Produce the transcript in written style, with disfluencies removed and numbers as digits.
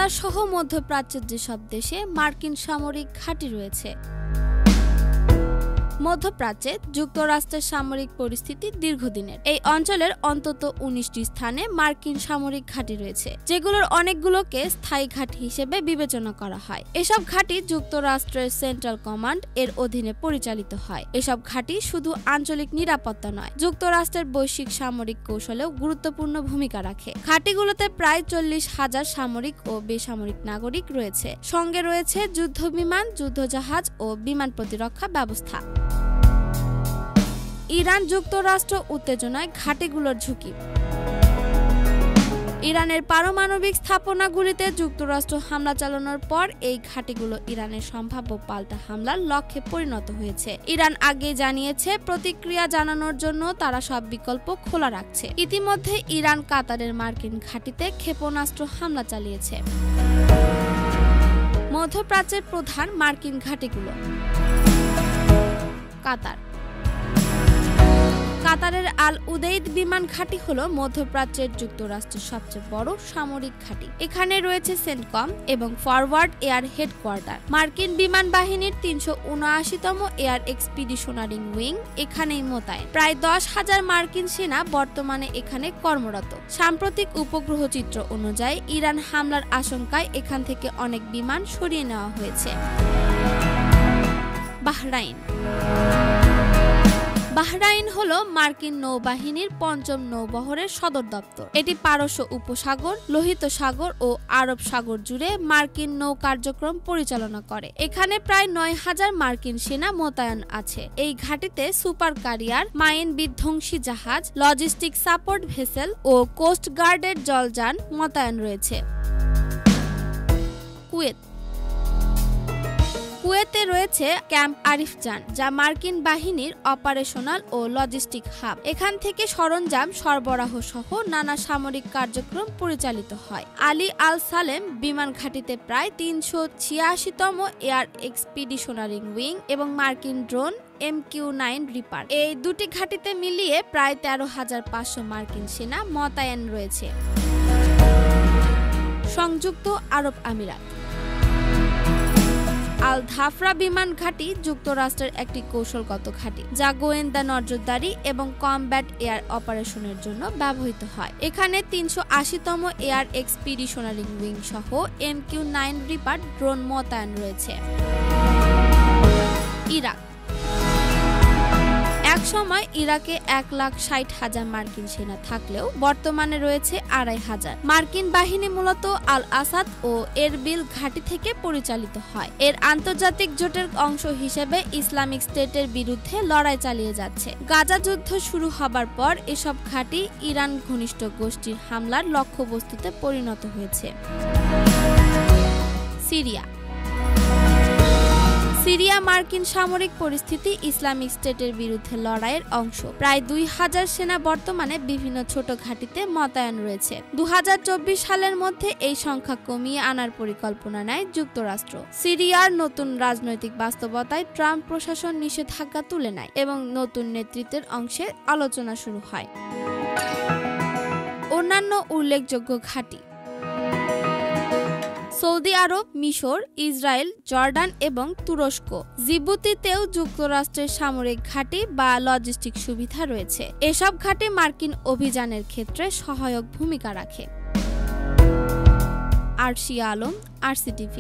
কাতার সহ মধ্যপ্রাচ্যের যেসব দেশে মার্কিন সামরিক ঘাঁটি রয়েছে। মধ্যপ্রাচ্যে যুক্তরাষ্ট্রের সামরিক পরিস্থিতি দীর্ঘদিনের। এই অঞ্চলের অন্তত ১৯টি স্থানে মার্কিন সামরিক ঘাঁটি রয়েছে, যেগুলোর অনেকগুলোকে স্থায়ী ঘাঁটি হিসেবে বিবেচনা করা হয়। এসব ঘাঁটি যুক্তরাষ্ট্রের সেন্ট্রাল কমান্ড এর অধীনে পরিচালিত হয়। এসব ঘাঁটি শুধু আঞ্চলিক নিরাপত্তা নয়, যুক্তরাষ্ট্রের বৈশ্বিক সামরিক কৌশলেও গুরুত্বপূর্ণ ভূমিকা রাখে। ঘাঁটিগুলোতে প্রায় ৪০,০০০ সামরিক ও বেসামরিক নাগরিক রয়েছে। সঙ্গে রয়েছে যুদ্ধবিমান, যুদ্ধজাহাজ ও বিমান প্রতিরক্ষা ব্যবস্থা। ইরান যুক্তরাষ্ট্র উত্তেজনায় ঘাঁটিগুলোর ঝুঁকি। ইরানের পারমাণবিক স্থাপনাগুলিতে যুক্তরাষ্ট্র হামলা চালানোর পর এই ঘাঁটিগুলো ইরানের সম্ভাব্য পাল্টা হামলার লক্ষ্যে পরিণত হয়েছে। ইরান আগে জানিয়েছে প্রতিক্রিয়া জানানোর জন্য তারা সব বিকল্প খোলা রাখছে। ইতিমধ্যে ইরান কাতারের মার্কিন ঘাঁটিতে ক্ষেপণাস্ত্র হামলা চালিয়েছে। মধ্যপ্রাচ্যের প্রধান মার্কিন ঘাঁটিগুলো। কাতারের আল উদেইদ বিমান ঘাঁটি হল মধ্যপ্রাচ্যের যুক্তরাষ্ট্রের সবচেয়ে বড় সামরিক ঘাঁটি। এখানে রয়েছে সেন্টকম এবং ফরওয়ার্ড এয়ার হেডকোয়ার্টার। মার্কিন বিমান বাহিনীর ৩৭৯তম এয়ার এক্সপিডিশনারি উইং এখানেই মোতায়েন। প্রায় ১০,০০০ মার্কিন সেনা বর্তমানে এখানে কর্মরত। সাম্প্রতিক উপগ্রহ চিত্র অনুযায়ী ইরান হামলার আশঙ্কায় এখান থেকে অনেক বিমান সরিয়ে নেওয়া হয়েছে। বাহরাইন হল মার্কিন নৌবাহিনীর ৫ম নৌবহরের সদর দপ্তর। এটি পারস্য উপসাগর, লোহিত সাগর ও আরব সাগর জুড়ে মার্কিন নৌ কার্যক্রম পরিচালনা করে। এখানে প্রায় ৯,০০০ মার্কিন সেনা মোতায়েন আছে। এই ঘাঁটিতে সুপার ক্যারিয়ার, মাইন বিধ্বংসী জাহাজ, লজিস্টিক সাপোর্ট ভেসেল ও কোস্ট গার্ডের জলযান মোতায়েন রয়েছে। কুয়েতে রয়েছে ক্যাম্প আরিফজান, যা মার্কিন বাহিনীর অপারেশনাল ও লজিস্টিক হাব। এখান থেকে সরঞ্জাম সরবরাহ সহ নানা সামরিক কার্যক্রম পরিচালিত হয়। আলী আল সালেম বিমান ঘাঁটিতে প্রায় ৩৮৬তম এয়ার এক্সপিডিশনারি উইং এবং মার্কিন ড্রোন MQ-9 রিপার, এই দুটি ঘাঁটিতে মিলিয়ে প্রায় ১৩,৫০০ মার্কিন সেনা মোতায়েন রয়েছে। সংযুক্ত আরব আমিরাত। আল ধাফরা বিমান ঘাঁটি যুক্তরাষ্ট্রের একটি কৌশলগত ঘাঁটি, যা গোয়েন্দা নজরদারি এবং কমব্যাট এয়ার অপারেশনের জন্য ব্যবহৃত হয়। এখানে ৩৮০তম এয়ার এক্সপিডিশনারি উইং সহ MQ-9 রিপার ড্রোন মোতায়েন রয়েছে। ইরাক। একসময় ইরাকে ১,৬০,০০০ মার্কিন সেনা থাকলেও বর্তমানে রয়েছে ২,৫০০। মার্কিন বাহিনী মূলত আল আসাদ ও এরবিল ঘাঁটি থেকে পরিচালিত হয়। এর আন্তর্জাতিক জোটের অংশ হিসেবে ইসলামিক স্টেটের বিরুদ্ধে লড়াই চালিয়ে যাচ্ছে। গাজা যুদ্ধ শুরু হবার পর এসব ঘাঁটি ইরান ঘনিষ্ঠ গোষ্ঠীর হামলার লক্ষ্যবস্তুতে পরিণত হয়েছে। সিরিয়া মার্কিন সামরিক পরিস্থিতি ইসলামিক স্টেটের বিরুদ্ধে লড়াইয়ের অংশ। প্রায় ২,০০০ সেনা বর্তমানে বিভিন্ন ছোট ঘাঁটিতে মোতায়েন রয়েছে। ২০২৪ সালের মধ্যে এই সংখ্যা কমিয়ে আনার পরিকল্পনা নেয় যুক্তরাষ্ট্র। সিরিয়ার নতুন রাজনৈতিক বাস্তবতায় ট্রাম্প প্রশাসন নিষেধাজ্ঞা তুলে নেয় এবং নতুন নেতৃত্বের অংশে আলোচনা শুরু হয়। অন্যান্য উল্লেখযোগ্য ঘাঁটি: সৌদি আরব, মিশর, ইসরায়েল, জর্ডান এবং তুরস্ক। জিবুতিতেও যুক্তরাষ্ট্রের সামরিক ঘাঁটি বা লজিস্টিক সুবিধা রয়েছে। এসব ঘাঁটি মার্কিন অভিযানের ক্ষেত্রে সহায়ক ভূমিকা রাখে। আরশিয়া আলম, RCTV।